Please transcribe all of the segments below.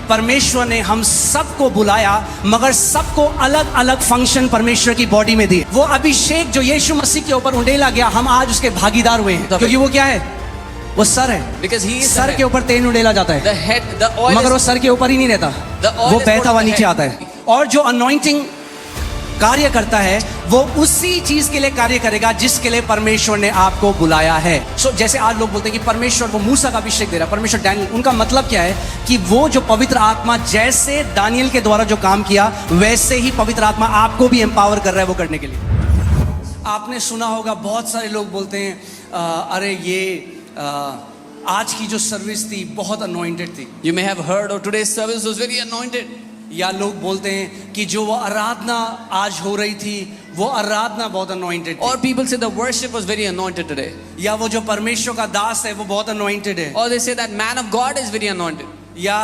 परमेश्वर ने हम सबको बुलाया, मगर सबको अलग अलग फंक्शन परमेश्वर की बॉडी में दिए। वो अभिषेक जो यीशु मसीह के ऊपर उंडेला गया, हम आज उसके भागीदार हुए हैं, क्योंकि वो क्या है? वो सर है। Because he is सर के ऊपर तेल उंडेला जाता है, the head, the oil मगर वो is, सर के ऊपर ही नहीं रहता, the oil वो is बहता हुआ put on the नीचे head. आता है। और जो अनॉइंटिंग कार्य करता है, वो उसी चीज के लिए कार्य करेगा जिसके लिए परमेश्वर ने आपको बुलाया है। सो जैसे आज लोग बोलते हैं कि परमेश्वर वो मूसा का अभिषेक दे रहा है, परमेश्वर दानियल, उनका मतलब क्या है कि वो जो पवित्र आत्मा जैसे दानियल के द्वारा जो काम किया, वैसे ही पवित्र आत्मा आपको भी एम्पावर कर रहा है वो करने के लिए। आपने सुना होगा बहुत सारे लोग बोलते हैं अरे ये आज की जो सर्विस थी बहुत अनॉइंटेड थी। you may have heard, or today's service was very anointed. या लोग बोलते हैं कि जो वो आराधना आज हो रही थी, वो आराधना बहुत अनॉइंटेड थी। Or people say the worship was very anointed today. या वो जो परमेश्वर का दास है वो बहुत अनॉइंटेड है। Or they say that man of God is very anointed. या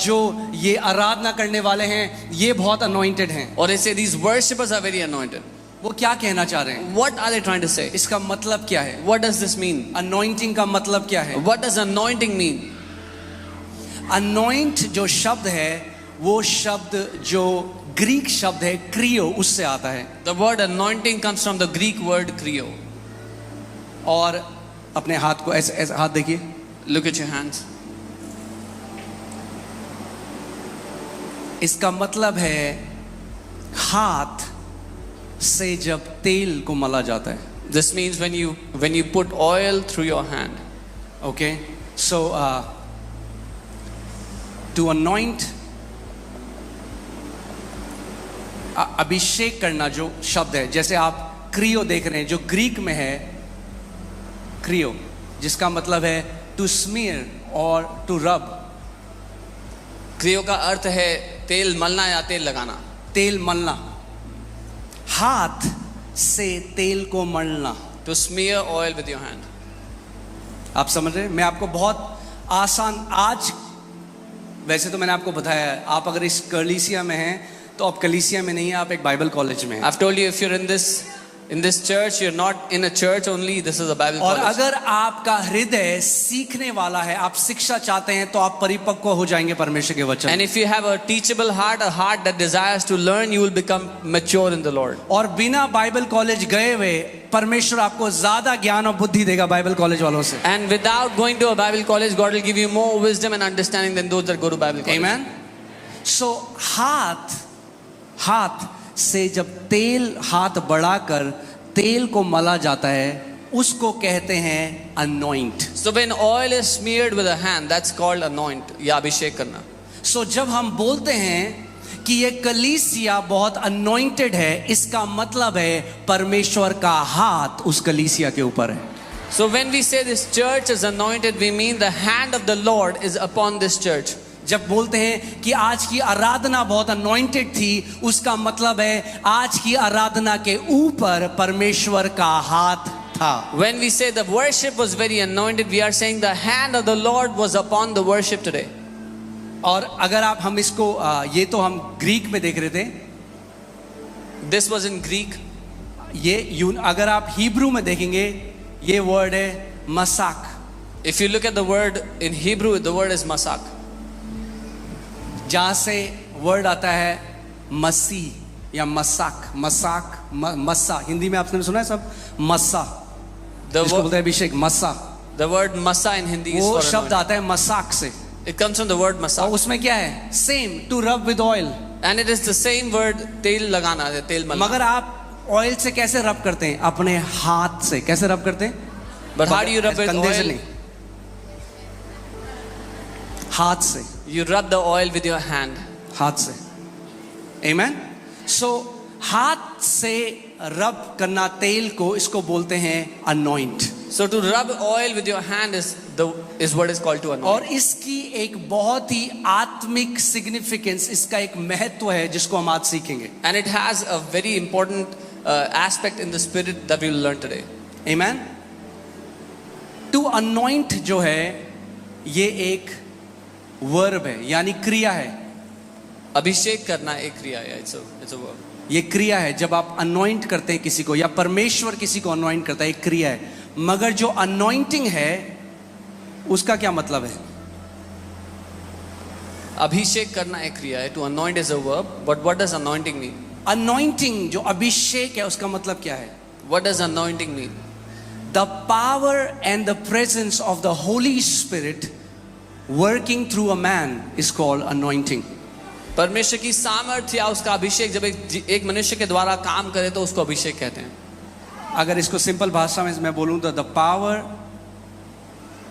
जो ये आराधना करने वाले हैं ये बहुत अनॉइंटेड हैं। Or they say these worshippers are very anointed. वो क्या कहना चाह रहे हैं? What are they trying to say? इसका मतलब क्या है? What does this mean? Anointing का मतलब क्या है? What does anointing mean? Anoint जो शब्द है, वो शब्द जो ग्रीक शब्द है क्रियो, उससे आता है। The word anointing comes from the Greek word krio. और अपने हाथ को ऐसे ऐसे हाथ देखिए, Look at your hands. इसका मतलब है हाथ से जब तेल को मला जाता है। This means when you put oil through your hand. Okay, so to anoint, अभिषेक करना जो शब्द है, जैसे आप क्रियो देख रहे हैं जो ग्रीक में है क्रियो, जिसका मतलब है टू स्मीयर और टू रब। क्रियो का अर्थ है तेल मलना या तेल लगाना। तेल मलना, हाथ से तेल को मलना। To smear oil with your hand. आप समझ रहे हैं? मैं आपको बहुत आसान, आज वैसे तो मैंने आपको बताया है, आप अगर इस कलीसिया में हैं तो आप कलीसिया में नहीं है, आप एक बाइबल कॉलेज में हैं। I've told you, if you're in this church, you're not in a church only. This is a Bible और college. अगर आपका हृदय सीखने वाला है, आप शिक्षा चाहते हैं, तो आप परिपक्व हो जाएंगे परमेश्वर के वचन। And if you have a teachable heart, a heart that desires to learn, you will become mature in the Lord. और बिना बाइबल कॉलेज गए हुए परमेश्वर आपको ज्यादा ज्ञान और बुद्धि देगा बाइबल कॉलेज वालों से। And without going to a Bible college, God will give you more wisdom and understanding than those that go to Bible college. Amen. So हाथ से जब तेल हाथ बढ़ाकर तेल को मला जाता है, उसको कहते हैं anoint. So when oil is smeared with a hand, that's called anoint या अभिषेक करना. So जब हम बोलते हैं कि ये कलीसिया बहुत anointed है, इसका मतलब है परमेश्वर का हाथ उस कलीसिया के ऊपर है। So when we say this church is anointed, we mean the hand of the Lord is upon this church. जब बोलते हैं कि आज की आराधना बहुत अनॉइंटेड थी, उसका मतलब है आज की आराधना के ऊपर परमेश्वर का हाथ था। When we say the worship was very anointed, we are saying the hand of the Lord was upon the worship today. और अगर आप हम इसको ये तो हम ग्रीक में देख रहे थे, This was in Greek. अगर आप हिब्रू में देखेंगे, ये वर्ड है मसाक। If you look at the word in Hebrew, the word is masak. जहाँ से वर्ड आता है मसीह या मसाक, मस्सा। हिंदी में आपने सुना है सब मस्सा, जिसको बोलते हैं अभिषेक, मस्सा। The word masa in Hindi is वो for शब्द anointing. आता है मसाक से। It comes from the word और masak. उसमें क्या है? Same, to rub with oil. And it is the same word तेल लगाना, तेल मलना. मगर आप ऑयल से कैसे रब करते हैं? अपने हाथ से। कैसे रब करते हैं? But how do you rub with कंधे से oil? नहीं, हाथ से। You rub the oil with your hand. हाथ से। Amen? So हाथ से रब करना तेल को, इसको बोलते हैं anoint। So to rub oil with your hand is what is called to anoint. और इसकी एक बहुत ही आत्मिक सिग्निफिकेंस, इसका एक महत्व है जिसको हम आज सीखेंगे। And it has a very important aspect in the spirit that we will learn today. Amen? To anoint जो है, ये एक वर्ब है, यानी क्रिया है। अभिषेक करना एक क्रिया है. It's a verb. ये क्रिया है। जब आप अनॉइंट करते हैं किसी को, या परमेश्वर किसी को अनॉइंट करता है, एक क्रिया है। मगर जो अनॉइंटिंग है, उसका क्या मतलब है? अभिषेक करना एक क्रिया है. To anoint is a verb, but what does anointing mean? Anointing जो अभिषेक है उसका मतलब क्या है? What does anointing mean? The power and the presence of the Holy Spirit working through a man is called anointing. परमेश्वर की सामर्थ्य या उसका अभिषेक जब एक मनुष्य के द्वारा काम करे तो उसको अभिषेक कहते हैं. अगर इसको सिंपल भाषा में मैं बोलूं तो the power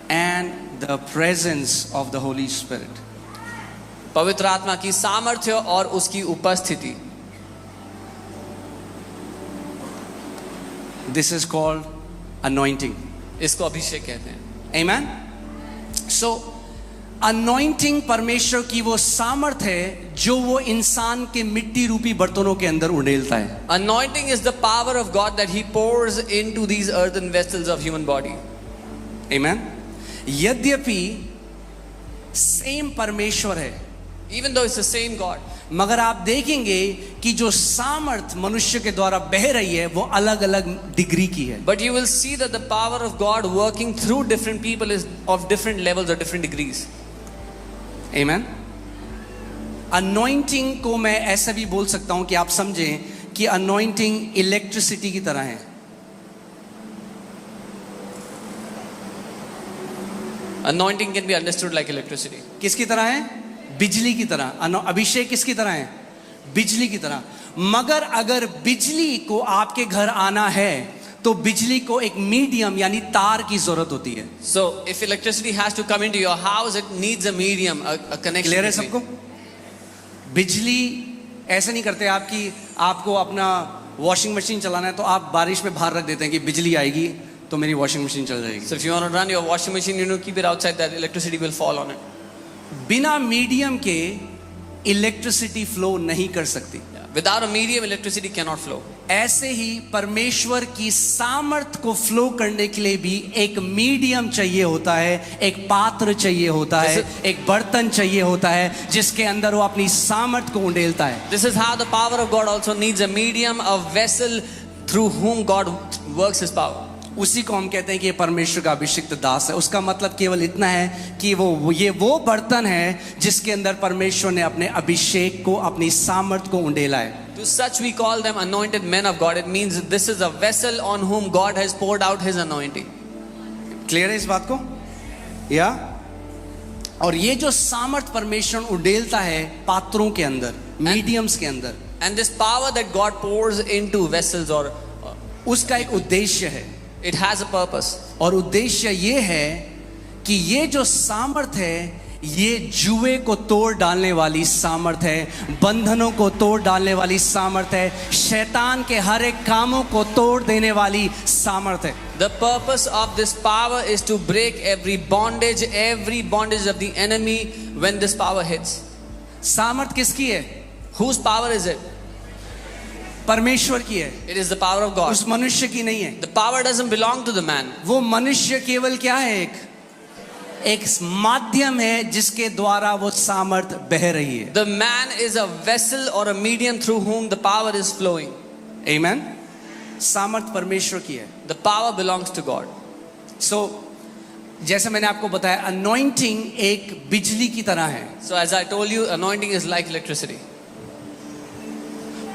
and the presence of the Holy Spirit. पवित्र आत्मा की सामर्थ्य और उसकी उपस्थिति. This is called anointing. इसको अभिषेक कहते हैं. Amen. So anointing परमेश्वर की वो सामर्थ है जो वो इंसान के मिट्टी रूपी बर्तनों के अंदर उंडेलता है. Anointing is the power of God that He pours into these earthen vessels of human body. Amen. यद्यपि सेम परमेश्वर है, Even though it's the same God, मगर आप देखेंगे कि जो सामर्थ मनुष्य के द्वारा बह रही है वो अलग अलग डिग्री की है. but you will see that the power of God working through different people is of different levels or different degrees. Amen. Anointing को मैं ऐसा भी बोल सकता हूं कि आप समझें कि अनॉइंटिंग इलेक्ट्रिसिटी की तरह है. Anointing can be understood like electricity. किसकी तरह है? बिजली की तरह. अभिषेक किसकी तरह है? बिजली की तरह. मगर अगर बिजली को आपके घर आना है तो बिजली को एक मीडियम यानी तार की जरूरत होती है. So if electricity has to come into your house, it needs a medium, a connection. Clear है between. सबको? बिजली ऐसे नहीं करते आपको अपना वॉशिंग मशीन चलाना है तो आप बारिश में बाहर रख देते हैं कि बिजली आएगी तो मेरी वॉशिंग मशीन चल जाएगी. So if you want to run your washing machine, you know, keep it outside, that electricity will fall on it. बिना मीडियम के इलेक्ट्रिसिटी फ्लो नहीं कर सकती. Without a medium, electricity cannot flow. ऐसे ही परमेश्वर की सामर्थ को फ्लो करने के लिए भी एक मीडियम चाहिए होता है, एक पात्र चाहिए होता है, एक बर्तन चाहिए होता है जिसके अंदर वो अपनी सामर्थ को उंडेलता है. This is how the power of God also needs a medium, a vessel through whom God works His power. उसी को हम कहते हैं कि ये परमेश्वर का अभिषिक्त दास है. उसका मतलब केवल इतना है कि ये वो बर्तन है जिसके अंदर परमेश्वर ने अपने अभिषेक को, अपनी सामर्थ को उंडेला है. To such we call them anointed men of God. It means that this is a vessel on whom God has poured out His anointing. Clear है इस बात को? या और ये जो सामर्थ परमेश्वर उंडेलता है पात्रों के अंदर, मीडियम्स के अंदर, And this power that God pours into vessels, or उसका एक उद्देश्य है. it has a purpose. और उद्देश्य ये है कि ये जो सामर्थ है ये जुए को तोड़ डालने वाली सामर्थ है, बंधनों को तोड़ डालने वाली सामर्थ है, शैतान के हर एक कामों को तोड़ देने वाली सामर्थ है. The purpose of this power is to break every bondage of the enemy when this power hits. सामर्थ किसकी है? Whose power is it? परमेश्वर की है. It is the power of God. उस मनुष्य की नहीं है. The power doesn't belong to the man. वो मनुष्य केवल क्या है? एक माध्यम है जिसके द्वारा वो सामर्थ बह रही है. The man is a vessel or a medium through whom the power is flowing. Amen. सामर्थ परमेश्वर की है. The power belongs to God. So जैसे मैंने आपको बताया अनॉइंटिंग एक बिजली की तरह है. So as I told you, anointing is like electricity.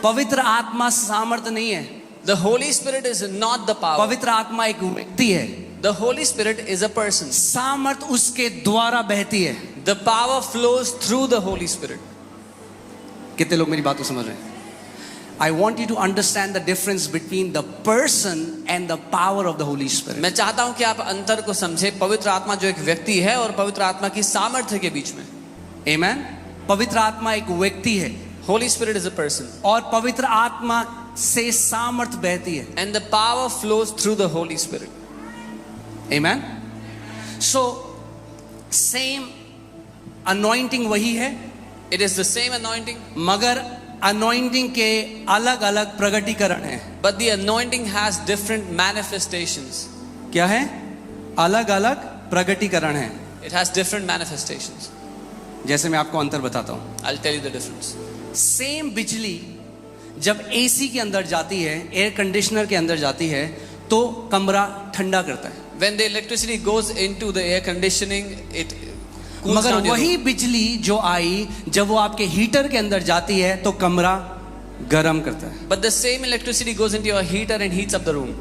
पवित्र आत्मा सामर्थ नहीं है. The Holy Spirit is not the power. पवित्र आत्मा एक व्यक्ति है. The Holy Spirit is a person. सामर्थ उसके द्वारा बहती है. The power flows through the Holy Spirit. कितने लोग मेरी बात को समझ रहे हैं? I want you to understand the difference between the person and the power of the Holy Spirit. मैं चाहता हूं कि आप अंतर को समझे, पवित्र आत्मा जो एक व्यक्ति है और पवित्र आत्मा की सामर्थ्य के बीच में. Amen. पवित्र आत्मा एक व्यक्ति है. Holy Spirit is a person. और पवित्र आत्मा से सामर्थ बहती है. And the power flows through the Holy Spirit. Amen. So same anointing वही है. It is the same anointing. मगर anointing के अलग अलग प्रगटीकरण हैं. But the anointing has different manifestations. क्या है? अलग अलग प्रगटीकरण हैं. It has different manifestations. जैसे मैं आपको अंतर बताता हूँ. I'll tell you the difference. Same बिजली जब एसी के अंदर जाती है, एयर कंडीशनर के अंदर जाती है तो कमरा ठंडा करता है. When the electricity goes into the air conditioning, it cools मगर down your वही room. बिजली जो आई जब वो आपके हीटर के अंदर जाती है तो कमरा गर्म करता है। But the same electricity goes into your heater and heats up the room.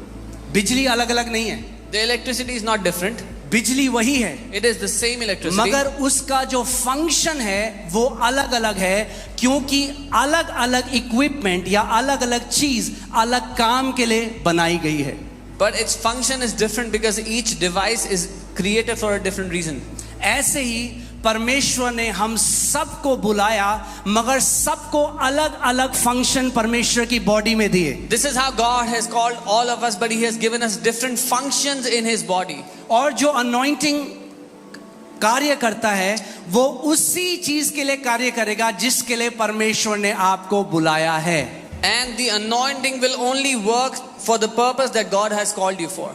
बिजली अलग अलग नहीं है, The electricity is not different. बिजली वही है, It is the same electricity. मगर उसका जो फंक्शन है वो अलग अलग है, क्योंकि अलग अलग इक्विपमेंट या अलग अलग चीज अलग काम के लिए बनाई गई है। But its function is different because each device is created for a different reason. ऐसे ही परमेश्वर ने हम सबको बुलाया, मगर सबको अलग अलग फंक्शन परमेश्वर की बॉडी में दिए। This is how God has called all of us, but He has given us different functions in His body. और जो अनॉइंटिंग कार्य करता है वो उसी चीज के लिए कार्य करेगा जिसके लिए परमेश्वर ने आपको बुलाया है। And the anointing will only work for the purpose that God has called you for.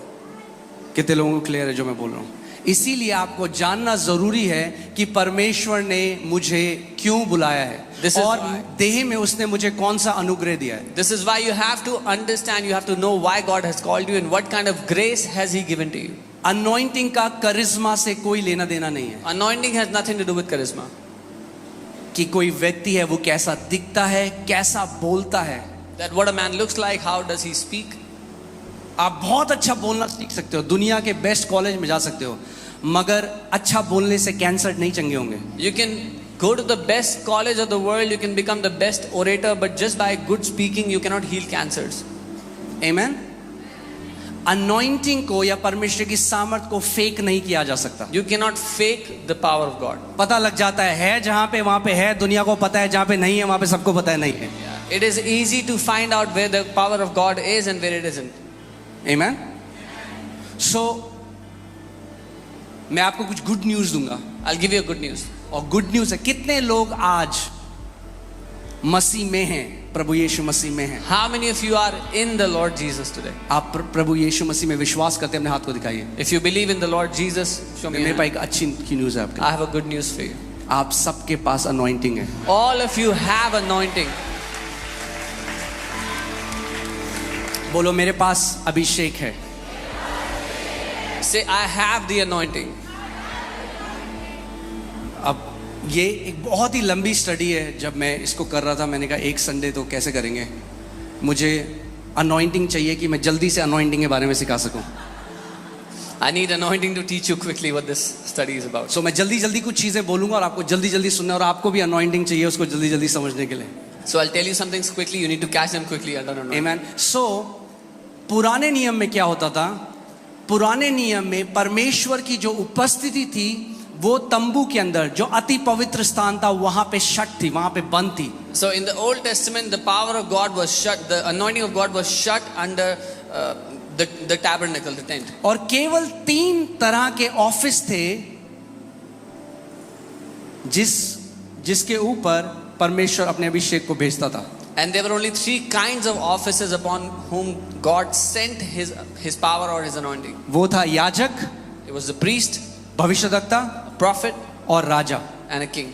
कितने लोगों को क्लियर है जो मैं बोल रहा हूँ? इसीलिए आपको जानना जरूरी है कि परमेश्वर ने मुझे क्यों बुलाया This है is और why. देह में उसने मुझे कौन सा अनुग्रह दिया है। This is why you have to understand, you have to know why God has called you and what kind of grace has He given to you. Anointing का करिश्मा से कोई लेना देना नहीं है Anointing has nothing to do with charisma. कि कोई व्यक्ति है वो कैसा दिखता है, कैसा बोलता है। That what a man looks like, how does he speak? आप बहुत अच्छा बोलना सीख सकते हो, दुनिया के बेस्ट कॉलेज में जा सकते हो, मगर अच्छा बोलने से कैंसर नहीं चंगे होंगे। You can go to the best college of the world, you can become the best orator, but just by good speaking you cannot heal cancers. Amen. Anointing को या परमेश्वर की सामर्थ को फेक नहीं किया जा सकता। You cannot fake the power of God. पता लग जाता है जहां पे वहां पे है, दुनिया को पता है, जहां पे नहीं है वहां पे सबको पता है नहीं है। It is easy to find out where the power of God is and where it isn't. आमेन। सो मैं आपको कुछ गुड न्यूज दूंगा, I'll give you a good news. और गुड न्यूज है कितने लोग आज मसीह में हैं, प्रभु यीशु मसीह में हैं। How many of you are in the Lord Jesus today? आप प्रभु यीशु मसीह में विश्वास करते हैं, अपने हाथ को दिखाइए। If you believe in the Lord Jesus, show me. मेरे your पास hand. एक अच्छी की न्यूज है आपके, I have a good news for you. आप सबके पास अनॉइंटिंग है। All of you have anointing. बोलो मेरे पास अभिषेक है। Say, I have the anointing. अब ये एक बहुत ही लंबी स्टडी है, जब मैं इसको कर रहा था मैंने कहा एक संडे तो कैसे करेंगे, मुझे अनॉइंटिंग चाहिए कि मैं जल्दी से अनॉइंटिंग के बारे में सिखा सकूं। I need anointing to teach you quickly what this study is about. सो मैं जल्दी जल्दी कुछ चीज़ें बोलूंगा और आपको जल्दी जल्दी सुनना, और आपको भी अनॉइंटिंग चाहिए उसको जल्दी जल्दी समझने के लिए। So I'll tell you some things quickly. You need to catch them quickly. I don't know. आमेन। सो पुराने नियम में क्या होता था? पुराने नियम में परमेश्वर की जो उपस्थिति थी वो तंबू के अंदर जो अति पवित्र स्थान था वहां पे शट थी, वहां पे बंद थी। So in the Old Testament, the power of God was shut. The anointing of God was shut under the tabernacle, the tent. और केवल 3 तरह के ऑफिस थे जिसके ऊपर परमेश्वर अपने अभिषेक को भेजता था। And there were only 3 kinds of offices upon whom God sent His power or His anointing. वो था याजक, It was the priest, भविष्यद्वक्ता a prophet, और राजा। and a king.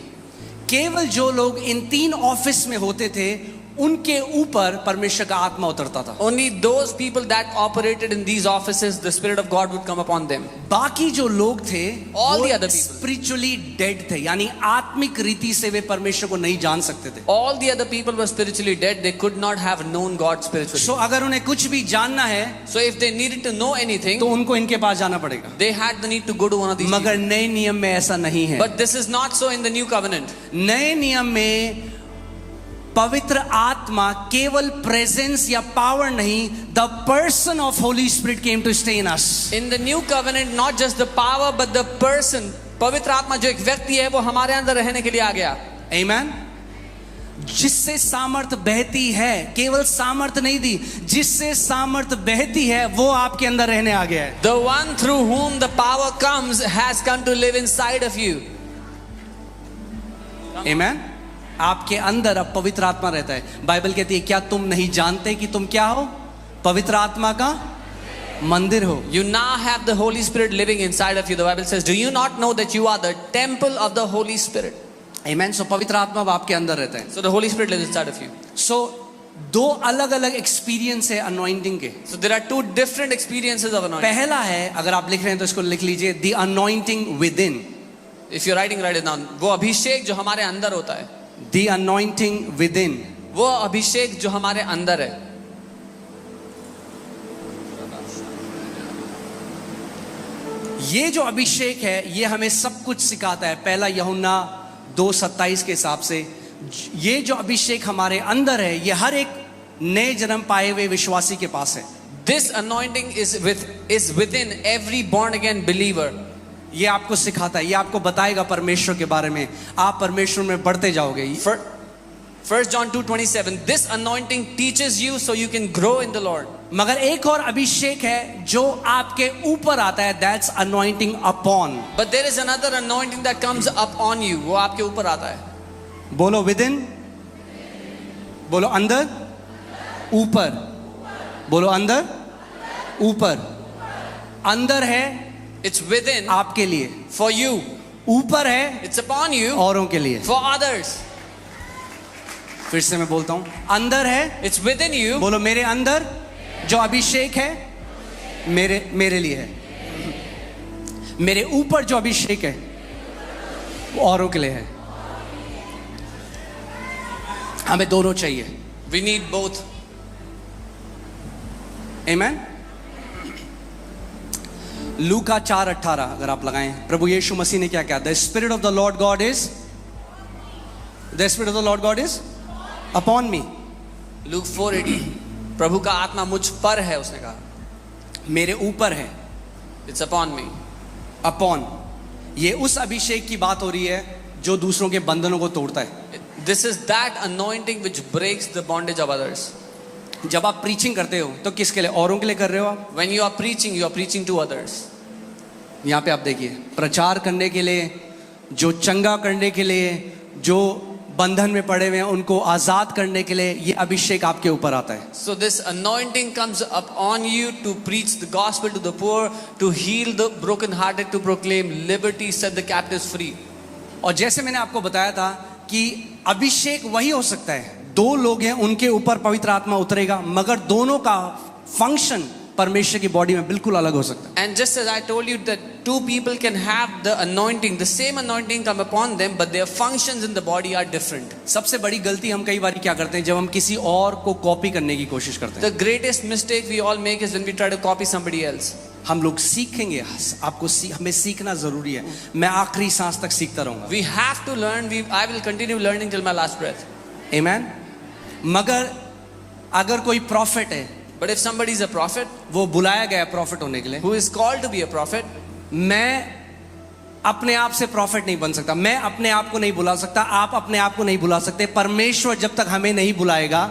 केवल जो लोग इन 3 ऑफिस में होते थे उनके ऊपर परमेश्वर का आत्मा उतरता था। Only those people that operated in these offices, the Spirit of God would come upon them. बाकी जो लोग थे All वो the other people. Spiritually dead थे, यानी आत्मिक रीति से वे परमेश्वर को नहीं जान सकते थे। All the other people were spiritually dead. They could not have known God spiritually. सो अगर उन्हें कुछ भी जानना है So if they needed to know anything, तो उनको इनके पास जाना पड़ेगा, they had the need to go to one of these मगर people. नए नियम में ऐसा नहीं है। But this is not so in the new covenant. नए नियम में पवित्र आत्मा केवल प्रेजेंस या पावर नहीं, the person of holy spirit came to stay in us. In the new covenant, not just the power but the person. पवित्र आत्मा जो एक व्यक्ति है वो हमारे अंदर रहने के लिए आ गया। आमेन। जिससे सामर्थ बहती है, केवल सामर्थ नहीं दी, जिससे सामर्थ बहती है वो आपके अंदर रहने आ गया है। The one through whom the power comes has come to live inside of you. आमेन। आपके अंदर अब पवित्र आत्मा रहता है। बाइबल कहती है क्या तुम नहीं जानते कि तुम क्या हो? पवित्र आत्मा का मंदिर हो। You now have the Holy Spirit living inside of you. The Bible says, do you not know that you are the temple of the Holy Spirit? आमेन। सो पवित्र आत्मा अब आपके अंदर रहता है। So the Holy Spirit lives inside of you. सो 2 अलग अलग experience है अनॉइंटिंग के। So there are 2 different experiences of anointing. पहला है, अगर आप लिख रहे हैं तो इसको लिख लीजिए, the anointing with in. If you're writing, write it down. वो अभिषेक जो हमारे अंदर होता है, the anointing within. वो अभिषेक जो हमारे अंदर है, ये जो अभिषेक है ये हमें सब कुछ सिखाता है। पहला यूहन्ना 2:27 के हिसाब से ये जो अभिषेक हमारे अंदर है ये हर एक नए जन्म पाए हुए विश्वासी के पास है। this anointing is within every born again believer. ये आपको सिखाता है, ये आपको बताएगा परमेश्वर के बारे में, आप परमेश्वर में बढ़ते जाओगे। 1 John 2:27, this anointing teaches you so you can grow in the Lord. मगर एक और अभिषेक है जो आपके ऊपर आता है, that's anointing upon. But there is another anointing that comes up on you. वो आपके ऊपर आता है. बोलो within, बोलो अंदर, ऊपर, बोलो अंदर, ऊपर। अंदर है It's within आपके लिए, for you. ऊपर है It's upon you औरों के लिए। for others. फिर से मैं बोलता हूं, अंदर है, It's within you. बोलो मेरे अंदर जो अभिषेक है मेरे लिए है, मेरे ऊपर जो अभिषेक है वो औरों के लिए है। हमें दोनों चाहिए। We need both. आमेन। लूका 4:18 अगर आप लगाएं, प्रभु यीशु मसीह ने क्या कहा? The spirit of the Lord God is upon me. Luke 4:18, प्रभु का आत्मा मुझ पर है, उसने कहा। मेरे ऊपर है, It's upon me. अपॉन। ये उस अभिषेक की बात हो रही है जो दूसरों के बंधनों को तोड़ता है। This is that anointing which breaks the bondage of others. जब आप प्रीचिंग करते हो तो किसके लिए? औरों के लिए कर रहे हो आप। When you are preaching to others. यहाँ पे आप देखिए, प्रचार करने के लिए, जो चंगा करने के लिए, जो बंधन में पड़े हुए हैं उनको आजाद करने के लिए ये अभिषेक आपके ऊपर आता है। So this anointing comes up on you to preach the gospel to the poor, to heal the brokenhearted, to proclaim liberty, set the captives free. और जैसे मैंने आपको बताया था कि अभिषेक वही हो सकता है, दो लोग हैं उनके ऊपर पवित्र आत्मा उतरेगा, मगर दोनों का फंक्शन परमेश्वर की बॉडी में बिल्कुल अलग हो सकता है। And just as I told you that two people can have the anointing, the same anointing come upon them, but their functions in the body are different. सबसे बड़ी गलती हम कई बार क्या करते हैं, जब हम किसी और को कॉपी करने की कोशिश करते हैं। The greatest mistake we all make is when we try to copy somebody else. हम लोग सीखेंगे, हमें सीखना जरूरी है। मैं आखिरी सांस तक सीखता रहूंगा। We have to learn. I will continue learning till my last breath. Amen? मगर अगर कोई प्रॉफिट है, But if somebody is a prophet, वो बुलाया गया प्रॉफिट होने के लिए, who is called to be a prophet, मैं अपने आप से प्रॉफिट नहीं बन सकता, मैं अपने आप को नहीं बुला सकता, आप अपने आप को नहीं बुला सकते। परमेश्वर जब तक हमें नहीं बुलाएगा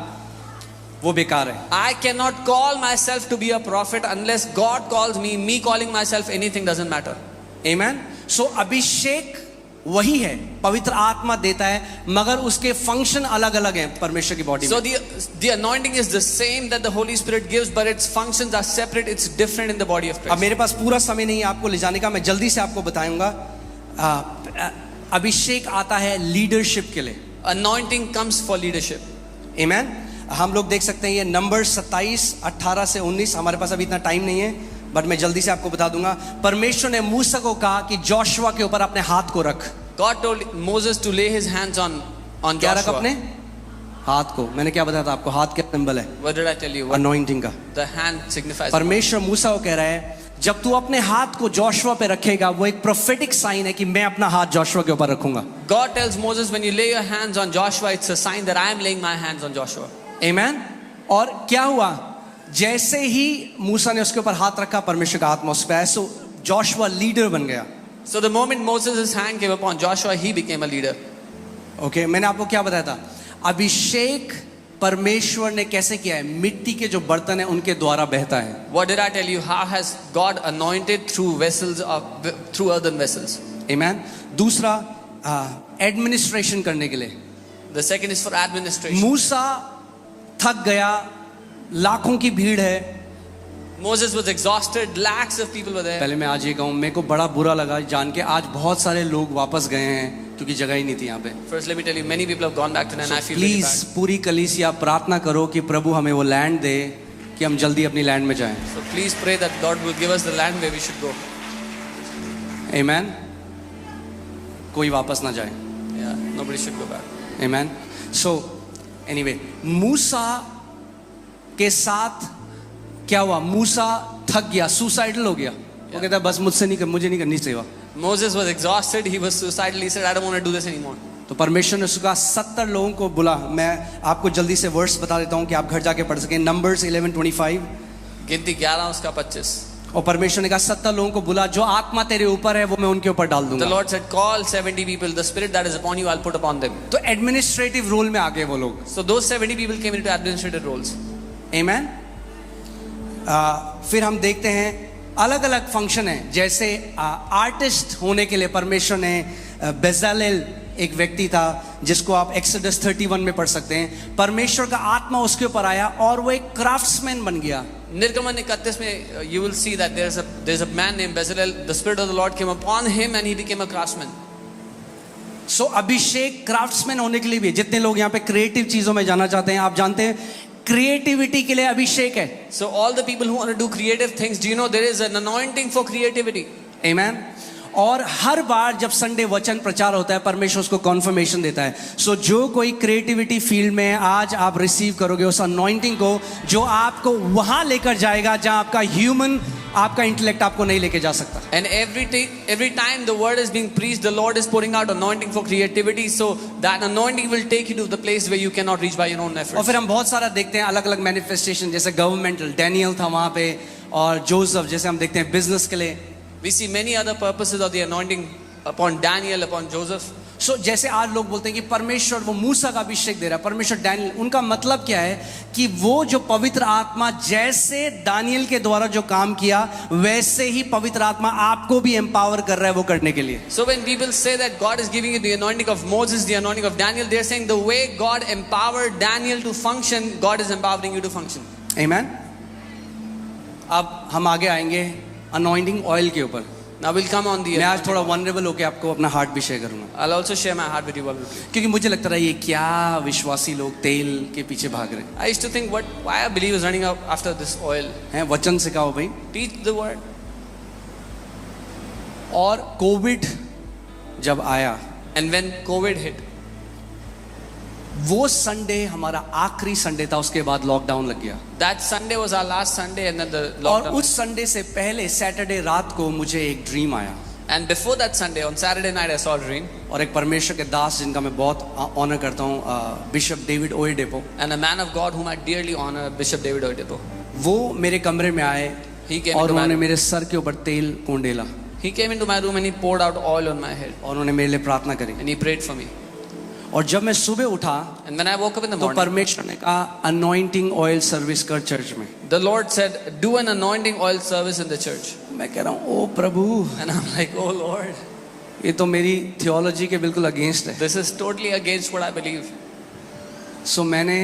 वो बेकार है। I cannot call myself to be a prophet unless God calls me. Me calling myself anything doesn't matter. Amen? So अभिषेक वही है, पवित्र आत्मा देता है, मगर उसके फंक्शन अलग अलग हैं परमेश्वर की बॉडी So में। the anointing is the same that the Holy Spirit gives, but its functions are separate. It's different in the body of अब Christ. मेरे पास पूरा समय नहीं है आपको ले जाने का, मैं जल्दी से आपको बताऊंगा। अभिषेक आता है लीडरशिप के लिए। Anointing comes for leadership. Amen? हम लोग देख सकते हैं ये नंबर 27:18 से 19, हमारे पास अभी इतना टाइम नहीं है, बट मैं जल्दी से आपको बता दूंगा। परमेश्वर ने मूसा को कहा कि जोशुआ के ऊपर अपने हाथ को रख। God told Moses to lay his hands on क्या रख? Joshua. अपने हाथ को। मैंने क्या बताया था आपको? हाथ क्या सिंबल है? What did I tell you? Anointing का। The hand signifies. परमेश्वर मूसा को कह रहा है, जब तू अपने हाथ को जोशुआ पे रखेगा वो एक प्रोफेटिक साइन है कि मैं अपना हाथ जोशुआ के ऊपर रखूंगा। God tells Moses, when you lay your hands on Joshua, it's a sign that I am laying my hands on Joshua. Amen? और क्या हुआ? जैसे ही मूसा ने उसके ऊपर हाथ रखा, परमेश्वर का आत्मा उस पे आया, सो जोशुआ लीडर बन गया। So the moment Moses' hand came upon Joshua, he became a leader. Okay, मैंने आपको क्या बताया था? अभिषेक परमेश्वर ने कैसे किया है? मिट्टी के जो बर्तन है उनके द्वारा बहता है। What did I tell you? How has God anointed through through earthen vessels? Amen? दूसरा एडमिनिस्ट्रेशन करने के लिए। The second is for administration. मूसा थक गया, लाखों की भीड़ है। Moses was exhausted. Lakhs of people were there. पहले मैं आज ये कहूँ, मेरे को बड़ा बुरा लगा जान के आज बहुत सारे लोग वापस गए हैं क्योंकि जगह ही नहीं थी यहाँ पे। First, let me tell you, many people have gone back to and I feel very please bad. पूरी कलीसिया प्रार्थना करो कि प्रभु हमें वो लैंड दे कि हम जल्दी अपनी लैंड में जाएं। So please pray that God will give us the land where we should go. आमेन। कोई वापस ना जाए। Yeah, nobody should go back. Amen. So anyway, मूसा के साथ क्या हुआ? मूसा थक गया, सुसाइडल हो गया। वो कहता है बस मुझे नहीं करनी सेवा। Moses was exhausted. He was suicidal. He said, I don't want to do this anymore. तो परमेश्वर ने उसका 70 लोगों को बुला। मैं आपको जल्दी से वर्स बता देता हूं कि आप घर जाके पढ़ सकें। नंबर्स 11:25। गिनती 11 उसका 25. और परमेश्वर ने कहा 70 लोगों को बुला, जो आत्मा तेरे ऊपर है वो मैं उनके ऊपर डाल The दूंगा। Lord said, call 70 people. The spirit that is upon you, I'll put upon them. तो एडमिनिस्ट्रेटिव रोल में आ गए वो लोग। So those 70 people came into administrative roles. Amen. फिर हम देखते हैं अलग अलग फंक्शन है। जैसे आर्टिस्ट होने के लिए परमेश्वर ने बेजालेल एक व्यक्ति था जिसको आप एक्सोडस 31 में पढ़ सकते हैं। परमेश्वर का आत्मा उसके ऊपर आया और वो एक क्राफ्ट्समैन बन गया। Nirgaman 31 में you will see that there's a man named Bezalel. The spirit of the Lord came upon him and he became a craftsman. So Abhishek craftsman होने के लिए भी, जितने लोग यहाँ पे क्रिएटिव चीजों में जाना चाहते हैं, आप जानते हैं क्रिएटिविटी के लिए अभिषेक है। So all the people who want to do creative things, do you know there is an anointing for creativity? Amen. और हर बार जब संडे वचन प्रचार होता है परमेश्वर उसको कॉन्फर्मेशन देता है। सो जो कोई क्रिएटिविटी फील्ड में है, आज आप रिसीव करोगे उस अनॉइंटिंग को जो आपको वहां लेकर जाएगा जहां आपका ह्यूमन, आपका इंटेलेक्ट आपको नहीं लेके जा सकता। And every time the word is being preached, the Lord is pouring out anointing for creativity, so that anointing will take you to the place where you cannot reach by your own efforts. और फिर हम बहुत सारा देखते हैं अलग अलग manifestation, जैसे गवर्नमेंटल, डैनियल था वहां पे, और जोसेफ जैसे हम देखते हैं बिजनेस के लिए। We see many other purposes of the anointing upon Daniel, upon Joseph. सो जैसे आज लोग बोलते हैं कि परमेश्वर वो मूसा का अभिषेक दे रहा है, परमेश्वर डैनियल, उनका मतलब क्या है कि वो जो पवित्र आत्मा जैसे दानियल के द्वारा जो काम किया वैसे ही पवित्र आत्मा आपको भी एम्पावर कर रहा है वो करने के लिए। So when people say that God is giving you the anointing of Moses, the anointing of Daniel, they are saying the way God empowered Daniel to function, God is empowering you to function. Amen. अब हम आगे आएंगे anointing oil के ऊपर। Now we'll come on the. मैं आज थोड़ा vulnerable होकर आपको अपना हार्ट भी शेयर करूंगा, I'll also share my heart with you publicly. क्योंकि मुझे लगता रहा ये क्या विश्वासी लोग तेल के पीछे भाग रहे I used to think, why are believers running out after this oil? हैं। वचन सिखाओ भाई। Teach the word. और कोविड जब आया, And when COVID hit, वो संडे हमारा आखिरी संडे था, उसके बाद लॉकडाउन लग गया। that Sunday was our last Sunday, and then the और lockdown. उस संडे से पहले सैटरडे रात को मुझे एक ड्रीम आया, And before that Sunday, on Saturday night, I saw a dream. और एक परमेश्वर के दास जिनका मैं बहुत ऑनर करता हूँ, bishop David Oyedepo, And a man of God whom I dearly honor, Bishop David Oyedepo. वो मेरे कमरे में आए He came और into my उन्होंने room. मेरे सर के ऊपर तेल कोंडेला He came into my room and he poured out oil on my head. और उन्होंने मेरे लिए प्रार्थना करी। And he prayed for me. और जब मैं सुबह उठा And when I woke up in the तो morning, परमेश्वर ने कहा अनॉइंटिंग ऑयल सर्विस कर चर्च में। the Lord said, do an anointing oil service in the church. मैं कह रहा हूँ ओ प्रभु, And I'm like, oh Lord, ये तो मेरी थियोलॉजी के बिल्कुल अगेंस्ट है। this is totally against what I believe. सो मैंने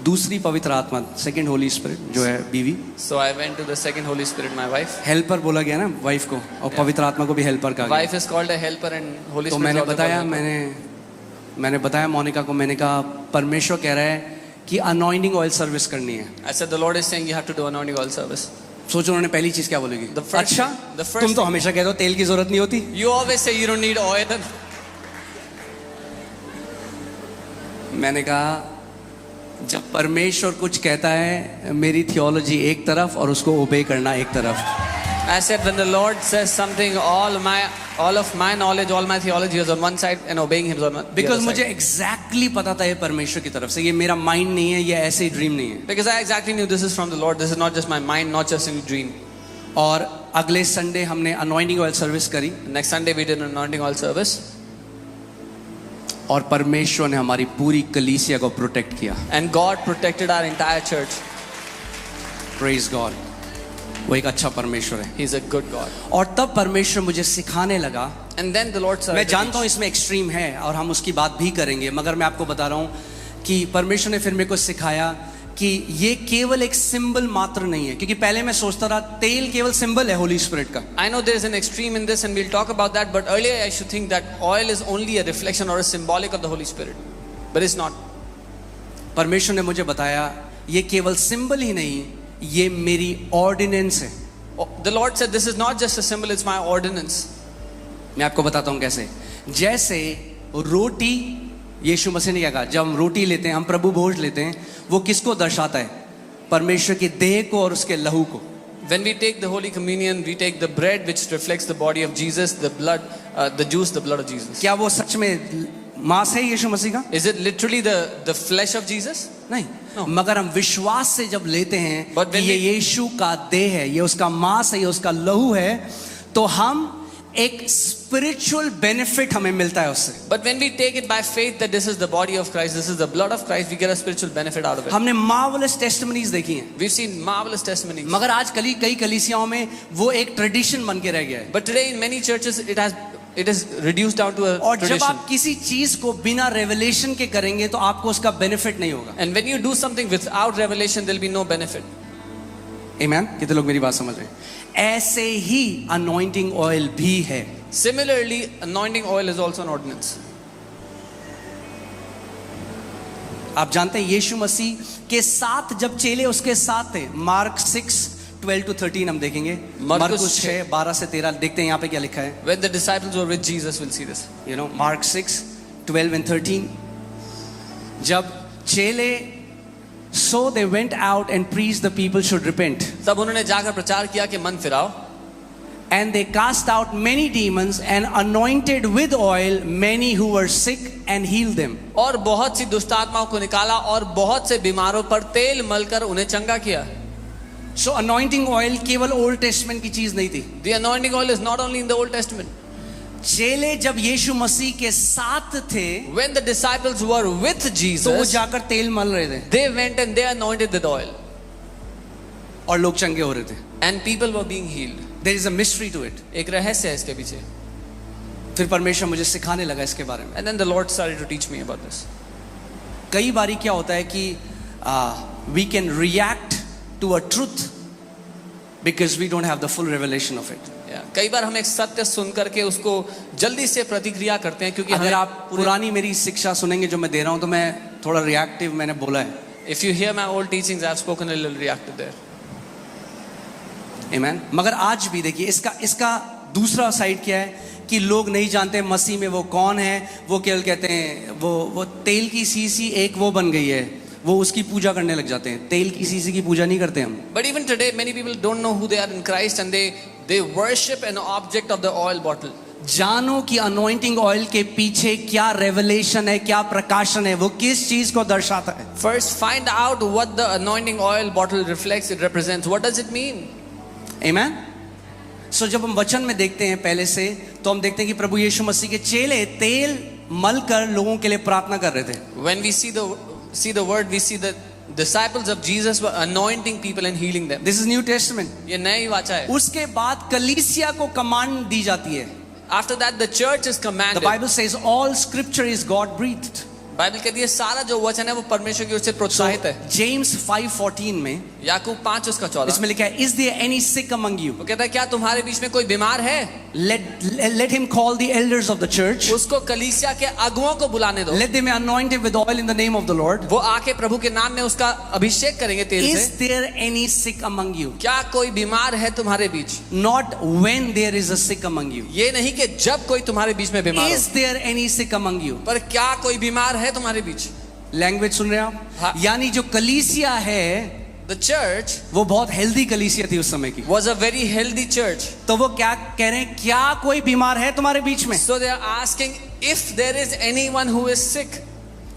दूसरी पवित्र आत्मा, सेकंड होली स्पिरिट जो है बीवी, So I went to the second Holy Spirit, my wife. Helper बोला गया ना वाइफ को, और पवित्र आत्मा को भी हेल्पर कहा गया। Wife is called a helper and Holy तो Spirit is मैंने also बताया, called a helper. मैंने बताया मोनिका को, मैंने कहा परमेश्वर कह रहा है कि अनॉइंटिंग ऑयल सर्विस करनी है। I said, the Lord is saying you have to do anointing oil service. सोचो उन्होंने पहली चीज क्या बोलेगी, The first- अच्छा the first- तुम तो हमेशा कहते हो तेल की जरूरत नहीं होती। You always say you don't need oil. मैंने कहा जब परमेश्वर कुछ कहता है, मेरी थियोलॉजी एक तरफ और उसको ओबे करना एक तरफ। I said, when the Lord says something, all of my knowledge, all my theology is on one side and obeying Him is on the because other मुझे side. एग्जैक्टली पता था ये परमेश्वर की तरफ से, ये मेरा माइंड नहीं है, ये ऐसे ही ड्रीम नहीं है। Because I exactly knew this is from the Lord. This is not just my mind, not just a dream. और अगले संडे हमने अनॉइंटिंग ऑयल सर्विस करी Next Sunday we did an anointing oil service. और परमेश्वर ने हमारी पूरी कलीसिया को प्रोटेक्ट किया। And God protected our entire church. Praise God, वो एक अच्छा परमेश्वर है। He's a good God. और तब परमेश्वर मुझे सिखाने लगा। And then the Lord started मैं to जानता हूँ teach. इसमें एक्सट्रीम है और हम उसकी बात भी करेंगे, मगर मैं आपको बता रहा हूँ कि परमेश्वर ने फिर मेरे को सिखाया कि ये केवल एक सिंबल मात्र नहीं है, क्योंकि पहले मैं सोचता रहा तेल केवल सिंबल है होली स्पिरिट का। I know there is an extreme in this and we'll talk about that, but earlier I should think that oil is only a reflection or a symbolic of the Holy Spirit. But it's not. परमेश्वर ने मुझे बताया ये केवल symbol ही नहीं, ये मेरी ordinance है। The Lord said this is not just a symbol, it's my ordinance. मैं आपको बताता हूं कैसे। जैसे रोटी, यीशु मसीह ने क्या कहा, जब हम रोटी लेते हैं, हम प्रभु भोज लेते हैं, वो किसको दर्शाता है? परमेश्वर की देह को और उसके लहू को। When we take the Holy Communion, we take the bread which reflects the body of Jesus, the blood, the juice, the blood of Jesus. क्या वो सच में मांस है यीशु मसीह का? Is it literally the flesh of Jesus? नहीं। No. मगर हम विश्वास से जब लेते हैं But कि when ये we- यीशु का देह है, ये उसका मांस है, ये उसका लहू है, तो हम एक स्पिरिचुअल बेनिफिट हमें मिलता है उससे। But when we take it by faith that this is the body of Christ, this is the blood of Christ, we get a spiritual benefit out of it. हमने मार्वलस टेस्टिमनीज देखी हैं, We've seen marvelous testimonies. मगर आज कई कलीसियाओं में वो एक tradition बन के रह गया है। But today in many churches it is reduced down to a और जब tradition. आप किसी चीज को बिना रेवलेशन के करेंगे तो आपको उसका बेनिफिट नहीं होगा। And when you do something without revelation, there'll be no benefit. आमीन? कितने लोग मेरी बात समझ रहे हैं? ऐसे ही अनॉइंटिंग ऑयल भी है। Similarly, anointing oil is also an ordinance. आप जानते हैं यीशु मसीह के साथ जब चेले उसके साथ थे, मार्क 6:12-13 हम देखेंगे, मरकुस 6:12 से 13 देखते हैं यहाँ पे क्या लिखा है। When the disciples were with Jesus, we'll see this. You know, Mark 6:12-13, जब चेले so they went out and preached the people should repent, तब उन्होंने जाकर प्रचार किया कि मन फिराओ, and they cast out many demons and anointed with oil many who were sick and healed them. और बहुत सी दुष्ट आत्माओं को निकाला और बहुत से बीमारों पर तेल मलकर उन्हें चंगा किया. So anointing oil केवल ओल्ड टेस्टमेंट की चीज नहीं थी। The anointing oil is not only in the Old Testament. चेले जब यीशु मसीह के साथ थे When the disciples were with तो वो Jesus, जाकर तेल मल रहे थे they went and they anointed with oil, और लोग चंगे हो रहे थे। and people were being healed. There is a mystery to it. एक रहस्य है इसके पीछे. फिर परमेश्वर मुझे सिखाने लगा इसके बारे में। And then the Lord started to teach me about this. कई बारी क्या होता है कि we can react to a truth because we don't have the full revelation of it. Yeah. कई बार हम एक सत्य सुन करके उसको जल्दी से प्रतिक्रिया करते हैं क्योंकि अगर हमें आप पुरानी मेरी शिक्षा सुनेंगे जो मैं दे रहा हूं तो मैं थोड़ा रिएक्टिव मैंने बोला है। If you hear my old teachings, I've spoken a little reactive there. आमीन। मगर आज भी देखिए इसका दूसरा साइड क्या है कि लोग नहीं जानते मसीह में वो कौन है। वो केवल कहते हैं वो तेल की सीसी एक वो बन गई है, वो उसकी पूजा करने लग जाते हैं। तेल की सीसी की पूजा नहीं करते हम। But even today, many people don't know who they are in Christ, and they worship an object of the oil bottle. जानो कि अनॉइंटिंग ऑयल के पीछे क्या रेवलेशन है, क्या प्रकाशन है, वो किस चीज को दर्शाता है। First, find out what the anointing oil bottle reflects, it represents. What does it mean? आमीन। सो जब हम वचन में देखते हैं पहले से, तो हम देखते हैं कि प्रभु यीशु मसीह के चेले तेल मल कर लोगों के लिए प्रार्थना कर रहे थे। When we see the word, we see the disciples of Jesus were anointing people and healing them. This is new testament. ये नई वाचा है. उसके बाद कलीसिया को कमांड दी जाती है। After that, the church is The commanded. Bible says all scripture is God breathed. Bible कहती है सारा जो वचन है वो परमेश्वर की ओर से प्रोत्साहित है. James 5:14 में याकूब 5:14 इसमें लिखा है, Is there any sick among you? वो कहता है क्या तुम्हारे बीच में कोई बीमार है? Let him call the elders of the church. उसको कलीसिया के अगुओं को बुलाने दो. Let them anoint him with oil in the name of the Lord. वो आके प्रभु के नाम में उसका अभिषेक करेंगे तेल Is से. there any sick among you? क्या कोई बीमार है तुम्हारे बीच? Not when there is a sick among you. ये नहीं कि जब कोई तुम्हारे बीच में बीमार Is हो, there any sick among you? पर क्या कोई बीमार है तुम्हारे बीच? लैंग्वेज सुन रहे हैं हाँ. आप? यानी जो कलीसिया है The church वो बहुत हेल्दी कलीसिया थी उस समय की। was a very healthy church. तो वो क्या कह रहे हैं, क्या कोई बीमार है तुम्हारे बीच में? So they are asking if there is anyone who is sick.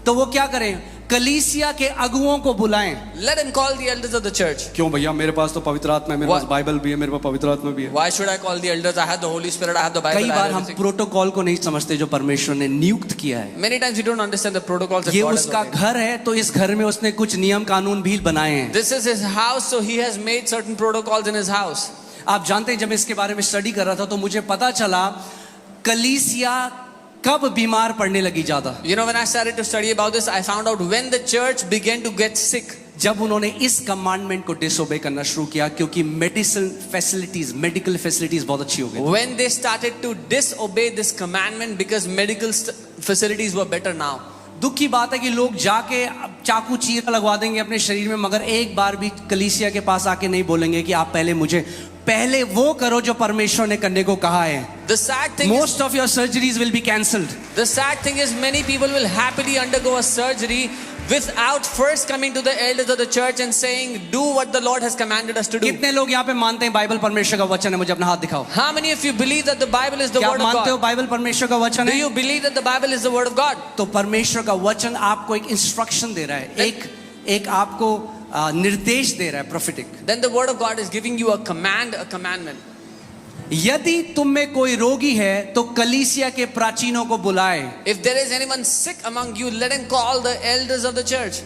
तो वो क्या करें, कलीसिया के अगुओं को बुलाएं। Let him call the elders of the church. क्यों भैया, मेरे पास तो पवित्र आत्मा है, मेरे What? पास बाइबल भी है, मेरे पास पवित्र आत्मा भी है। Why should I call the elders? I have the Holy Spirit, I have the Bible. कई I बार have हम everything. प्रोटोकॉल को नहीं समझते जो परमेश्वर ने नियुक्त किया है। Many times we don't understand the protocols that ये God has उसका ordained. घर है तो इस घर में उसने कुछ नियम कानून भी बनाए हैं। This is his house, so he has made certain protocols in his house. आप जानते हैं, जब इसके बारे में स्टडी कर रहा था तो मुझे पता चला कलीसिया कब बीमार पड़ने लगी ज्यादा। You know, when I started to study about this, I found out when the church began to get sick. जब उन्होंने इस कमांडमेंट को डिसोबे करना शुरू किया, क्योंकि मेडिकल फैसिलिटीज बहुत अच्छी हो गई। When they started to disobey this commandment because medical facilities were better now. दुख की बात है कि लोग जाके चाकू चीरा लगवा देंगे अपने शरीर में, मगर एक बार भी कलीसिया के पास आके नहीं बोलेंगे कि आप पहले मुझे पहले वो करो जो परमेश्वर ने करने को कहा है. The sad thing is, Most of your surgeries will be cancelled. the sad thing is many people will happily undergo a surgery without first coming to the elders of the church and saying, do what the Lord has commanded us to do. कितने लोग यहाँ पे मानते हैं Bible परमेश्वर का वचन है? मुझे अपना हाथ दिखाओ. How many of you believe that the Bible is the क्या आप word of मानते हो God? बाइबल परमेश्वर का वचन Do है? you believe that the Bible is the word of God? तो परमेश्वर का वचन आपको एक इंस्ट्रक्शन दे रहा है, एक आपको निर्देश दे रहा है, prophetic. Then the word of God is giving you a command, a commandment. यदि तुम में कोई रोगी है तो कलीसिया के प्राचीनों को बुलाए. If there is anyone sick among you, let him call the elders of the church.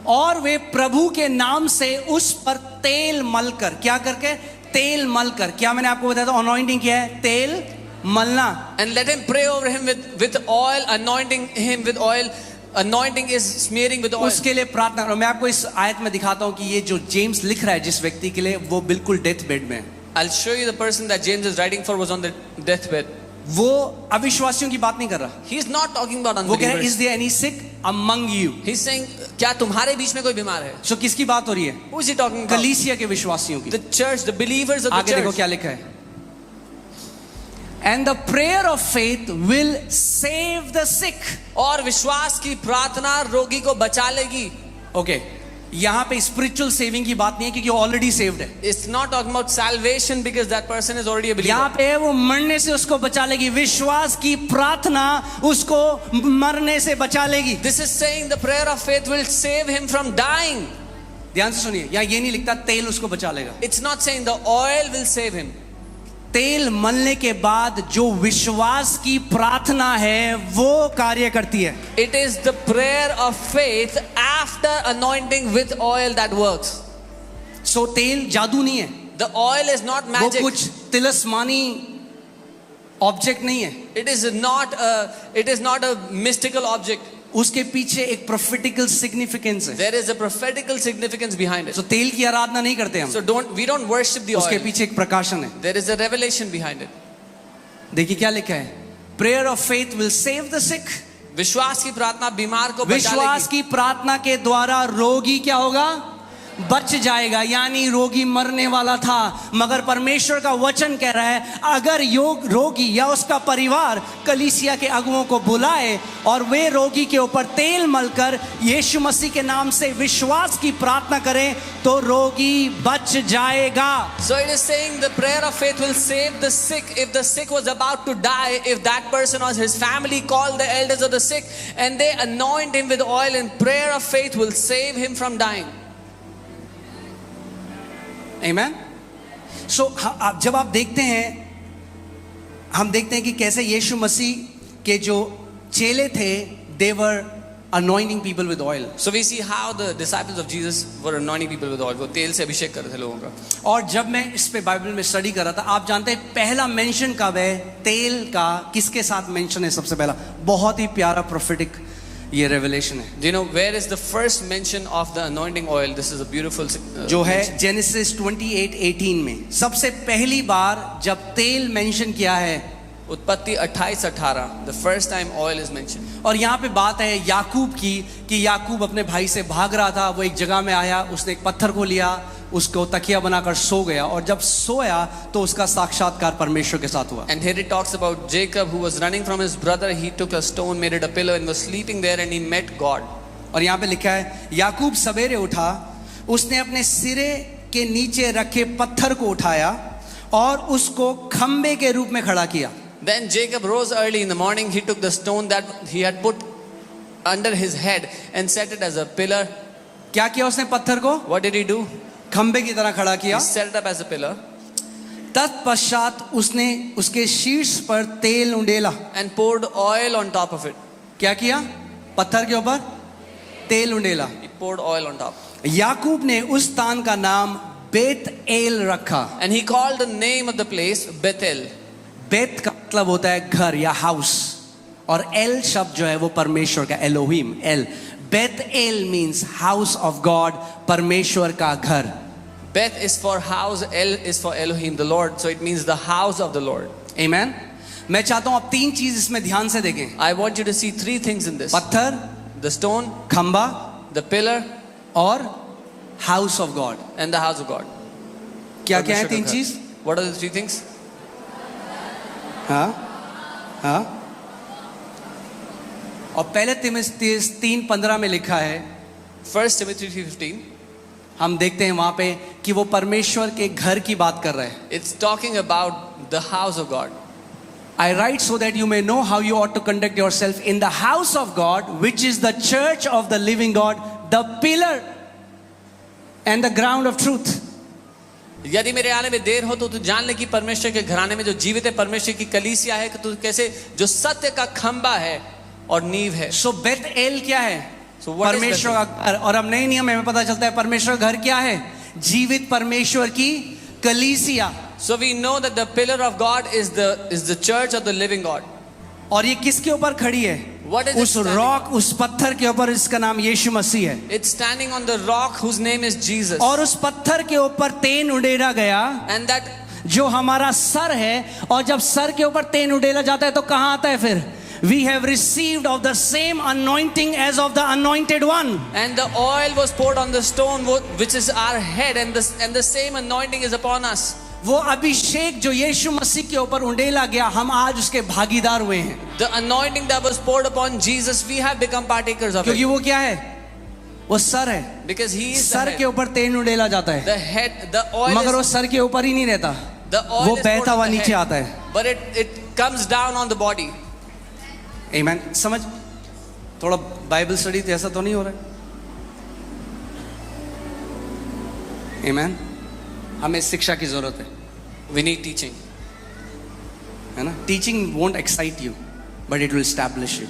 और वे प्रभु के नाम से उस पर तेल मलकर, क्या करके? तेल मलकर. क्या मैंने आपको बताया था अनॉइंटिंग क्या है? तेल मलना. And let him pray over him with oil, anointing him with oil. Anointing is smearing with oil. उसके लिए प्रार्थना करो. मैं आपको इस आयत में दिखाता हूं कि ये जो जेम्स लिख रहा है जिस व्यक्ति के लिए, वो बिल्कुल डेथ बेड में है. I'll show you the person that James is writing for was on the deathbed. वो अविश्वासियों की बात नहीं कर रहा. He's not talking about वो कह रहा है unbelievers. Is there any sick among you. He's saying, क्या तुम्हारे बीच में कोई बीमार है? सो किसकी बात हो रही है? Who is he talking about? कलीसिया के विश्वासियों की. The church, the believers of the आगे देखो church. क्या लिखा है. And the prayer of faith will save the sick. और विश्वास की प्रार्थना रोगी को बचा लेगी. ओके, यहाँ पे स्पिरिचुअल सेविंग की बात नहीं है क्योंकि ऑलरेडी सेव्ड है. It's not talking about salvation because that person is already a यहाँ believer. पे वो मरने से उसको बचा लेगी. विश्वास की प्रार्थना उसको मरने से बचा लेगी. This is saying the prayer of faith will save him from dying. ध्यान से सुनिए, यहाँ ये नहीं लिखता तेल उसको बचा लेगा. It's not saying the oil will save him. तेल मलने के बाद जो विश्वास की प्रार्थना है वो कार्य करती है. It is the prayer of faith after anointing with oil that works. सो तेल जादू नहीं है. The oil is not वो magic. कुछ तिलस्मानी ऑब्जेक्ट नहीं है. It is not a mystical object. उसके पीछे एक प्रोफेटिकल सिग्निफिकेंस है. There is a prophetical significance behind it. तो तेल की आराधना नहीं करते हम. So we don't worship the उसके oil. पीछे एक प्रकाशन है. There is a revelation behind it. देखिए क्या लिखा है. Prayer of faith will save the sick. विश्वास की प्रार्थना बीमार को बचा विश्वास लेगी. की प्रार्थना के द्वारा रोगी क्या होगा? बच जाएगा. यानी रोगी मरने वाला था, मगर परमेश्वर का वचन कह रहा है अगर रोगी या उसका परिवार कलीसिया के अगुओं को बुलाए और वे रोगी के ऊपर तेल मलकर यीशु मसीह के नाम से विश्वास की प्रार्थना करें तो रोगी बच जाएगा. So it is saying the prayer of faith will save the sick. If the sick was about to die, if that person or his family called the elders of the sick and they anoint him with oil, and prayer of faith will save him from dying. Amen. So जब आप देखते हैं, हम देखते हैं कि कैसे यीशु मसीह के जो चेले थे, they were anointing people with oil. So we see how the disciples of Jesus were anointing people with oil. वो तेल से अभिषेक कर रहे थे लोगों का. और जब मैं इस पे बाइबल में स्टडी कर रहा था, आप जानते हैं पहला मेंशन कब है तेल का? किसके साथ मेंशन है सबसे पहला? बहुत ही प्यारा प्रोफेटिक ये रेवलेशन है. Do you know where is the first mention of the anointing oil? This is a beautiful जो है जेनेसिस 28:18 में सबसे पहली बार जब तेल मेंशन किया है. उत्पत्ति 28:18. The first time oil is mentioned. और यहाँ पे बात है याकूब की कि याकूब अपने भाई से भाग रहा था. वो एक जगह में आया, उसने एक पत्थर को लिया, उसको तकिया बनाकर सो गया, और जब सोया तो उसका साक्षात्कार परमेश्वर के साथ हुआ. And here it talks about Jacob who was running from his brother. He took a stone, made it a pillow, and was sleeping there, and he met God. और यहाँ पे लिखा है याकूब सवेरे उठा, उसने अपने सिरे के नीचे रखे पत्थर को उठाया और उसको खंबे के रूप में खड़ा किया. Then Jacob rose early in the morning. He took the stone that he had put under his head and set it as a pillar. क्या किया उसने? पत्थर को What did he do? खंबे की तरह खड़ा किया. He set it up as a pillar तत्पश्चात उसने उसके शीर्ष पर तेल उंडेला. and poured oil on top of it. क्या किया? पत्थर के ऊपर तेल उंडेला. He poured oil on top. याकूब ने उस स्थान का नाम बेत एल रखा. And he called the name of the place Bethel. बेत का मतलब होता है घर या हाउस, और एल शब्द जो है वो परमेश्वर का, एलोहिम, एल. बेत L means house of God, परमेश्वर का घर. Beth is for house, El is for Elohim, the Lord. So it means the house of the Lord. Amen. मैं चाहता हूं आप तीन चीज इसमें ध्यान से देखें. I want you to see three things in this. पत्थर, The stone, खंबा the pillar, और house of God. and the house of God. क्या क्या है परमेश्वर का 3 घर। चीज? What are the 3 things? हाँ हाँ। और पहले तिमुथियुस 3:15 में लिखा है, 1 Timothy 3:15. हम देखते हैं वहां पे कि वो परमेश्वर के घर की बात कर रहे हैं। It's talking about the house of God. I write so that you may know how you ought to conduct yourself in the house of God, which is the church of the living God, the pillar and the ground of truth. यदि मेरे आने में देर हो तो तू जान ले कि परमेश्वर के घराने में जो जीवित है परमेश्वर की कलीसिया है कि तू कैसे जो सत्य का खंबा है और नींव है. So Bethel क्या है? So what is परमेश्वर का घर। और अब नए नियम में पता चलता है परमेश्वर का घर क्या है? जीवित परमेश्वर की कलीसिया। So we know that the pillar of God is the church of the living God. और ये किसके ऊपर खड़ी है? What is it उस standing? रॉक, उस पत्थर के ऊपर, इसका नाम यीशु मसीह है। It's standing on the rock whose name is Jesus. और उस पत्थर के ऊपर तेन उड़ेला गया And that जो हमारा सर है। और जब सर के ऊपर तेन उड़ेला जाता है तो कहाँ आता है फिर? We have received of the same anointing as of the anointed one. and the oil was poured on the stone which is our head, and the same anointing is upon us. वो अभिषेक जो यीशु मसीह के ऊपर उंडेला गया, हम आज उसके भागीदार हुए हैं। The anointing that was poured upon Jesus, we have become partakers of क्योंकि it. वो क्या है? वो सर है। Because he is the sir के head. ऊपर तेल उंडेला जाता है, The head, the oil मगर वो is, सर के ऊपर ही नहीं रहता, the oil वो is बहता poured हुआ on the नीचे head, आता है। but it comes down on the body. आमेन। समझ? थोड़ा बाइबल स्टडी तो ऐसा तो नहीं हो रहा है। आमेन। हमें शिक्षा की जरूरत है, We need teaching. है ना? Teaching won't excite you but it will establish you.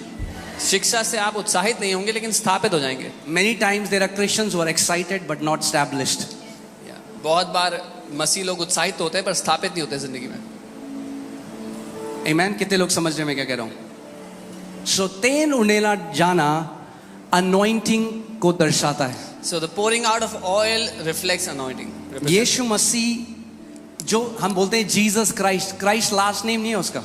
शिक्षा से आप उत्साहित नहीं होंगे लेकिन स्थापित हो जाएंगे. Many times there are Christians who are excited but not established. बहुत बार मसीह लोग उत्साहित तो होते हैं पर स्थापित नहीं होते जिंदगी में. Amen. कितने लोग समझ रहे हैं मैं क्या कह रहा हूं? So तेल उंडेला जाना anointing को दर्शाता है। So the pouring out of oil reflects anointing. यीशु मसीह जो हम बोलते हैं Jesus Christ, Christ last name नहीं है उसका।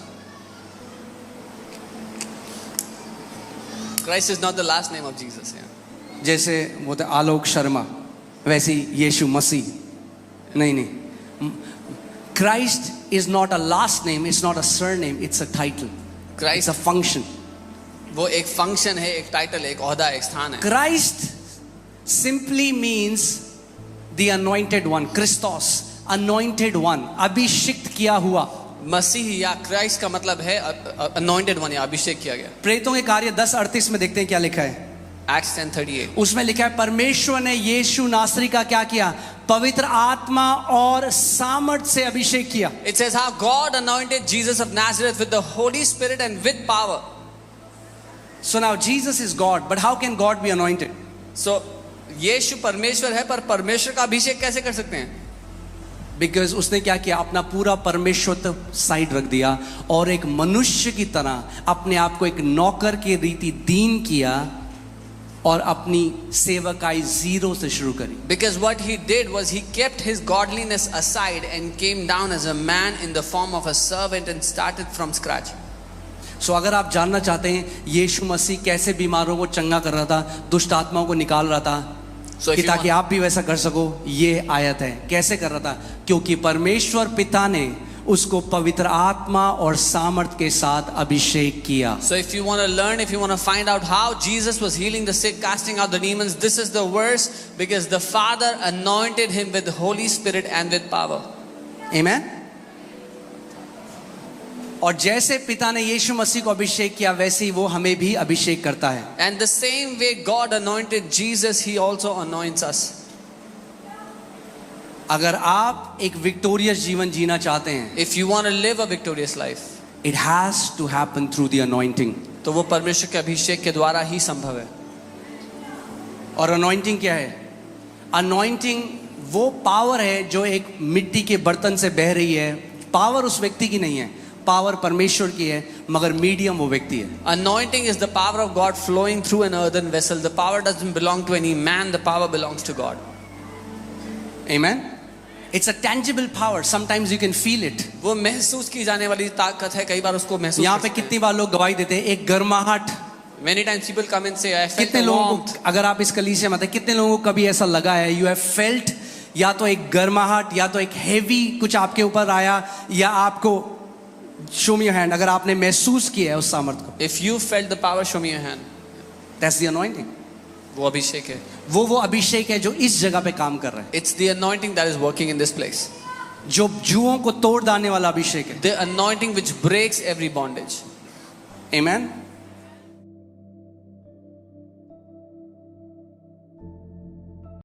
Christ is not the last name of Jesus. Yeah. जैसे बोलते आलोक शर्मा, वैसे यीशु मसीह नहीं। Christ is not a last name, it's not a surname, it's a title, it's a function. वो एक फंक्शन है, एक टाइटल है, एक ओहदा है, एक स्थान है. Christ simply means the anointed one, Christos, anointed one, अभिषिक्त किया हुआ। मसीह या क्राइस्ट का मतलब है अनॉइंटेड वन या अभिषेक किया गया. प्रेरितों के कार्य 10:38 में देखते हैं क्या लिखा है। Acts 10:38. उसमें लिखा है परमेश्वर ने यीशु नासरी का क्या किया? पवित्र आत्मा और सामर्थ से अभिषेक किया। It says how God anointed Jesus of Nazareth with the Holy Spirit and with power. So now Jesus is God, but how can God be anointed? So यीशु परमेश्वर है पर परमेश्वर का अभिषेक कैसे कर सकते हैं? Because उसने क्या किया? अपना पूरा परमेश्वरत्व साइड रख दिया और एक मनुष्य की तरह अपने आप को एक नौकर की रीति दीन किया और अपनी सेवकाई जीरो से शुरू करी। Because what he did was he kept his godliness aside and came down as a man in the form of a servant and started from scratch. So अगर आप जानना चाहते हैं यीशु मसीह कैसे बीमारों को चंगा कर रहा था, दुष्ट आत्माओं को निकाल रहा था, So कि ताकि आप भी वैसा कर सको, ये आयत है। कैसे कर रहा था? क्योंकि परमेश्वर पिता ने उसको पवित्र आत्मा और सामर्थ के साथ अभिषेक किया। So if you want to learn, if you want to find out how Jesus was healing the sick, casting out the demons, this is the verse, because the Father anointed him with the Holy Spirit and with power. Amen? और जैसे पिता ने यीशु मसीह को अभिषेक किया, वैसे ही वो हमें भी अभिषेक करता है। And the same way God anointed Jesus, he also anoints us. अगर आप एक विक्टोरियस जीवन जीना चाहते हैं, If you want to live a victorious life, it has to happen through the anointing. तो वो परमेश्वर के अभिषेक के द्वारा ही संभव है. और अनॉइंटिंग क्या है? अनॉइंटिंग वो पावर है जो एक मिट्टी के बर्तन से बह रही है। पावर उस व्यक्ति की नहीं है, पावर परमेश्वर की है, मगर मीडियम वो व्यक्ति है। Anointing is the power of God flowing through an earthen vessel. The power doesn't belong to any man, the power belongs to God. Amen? It's a tangible power. Sometimes you can feel it. वो महसूस की जाने वाली ताकत है, कई बार उसको महसूस यहाँ कर पे सकते हैं. कितनी बार लोग गवाही देते हैं, एक गर्माहट। Many times people come and say, I felt कितने a लोगों warmth. को, अगर आप इस कलीसिया में आते हैं, कितने लोगों को कभी ऐसा लगा है, you have felt या तो एक गर्माहट, या तो एक हेवी कुछ आपके ऊपर आया, या आपको शो मी योर हैंड, अगर आपने महसूस किया है उस सामर्थ को, If you felt the power, show me your hand. That's the anointing. वो अभिषेक है. वो अभिषेक है जो इस जगह पे काम कर रहा है, It's the anointing that is working in this place. जो जुओं को तोड़ डालने वाला अभिषेक है। The anointing which breaks every bondage. Amen.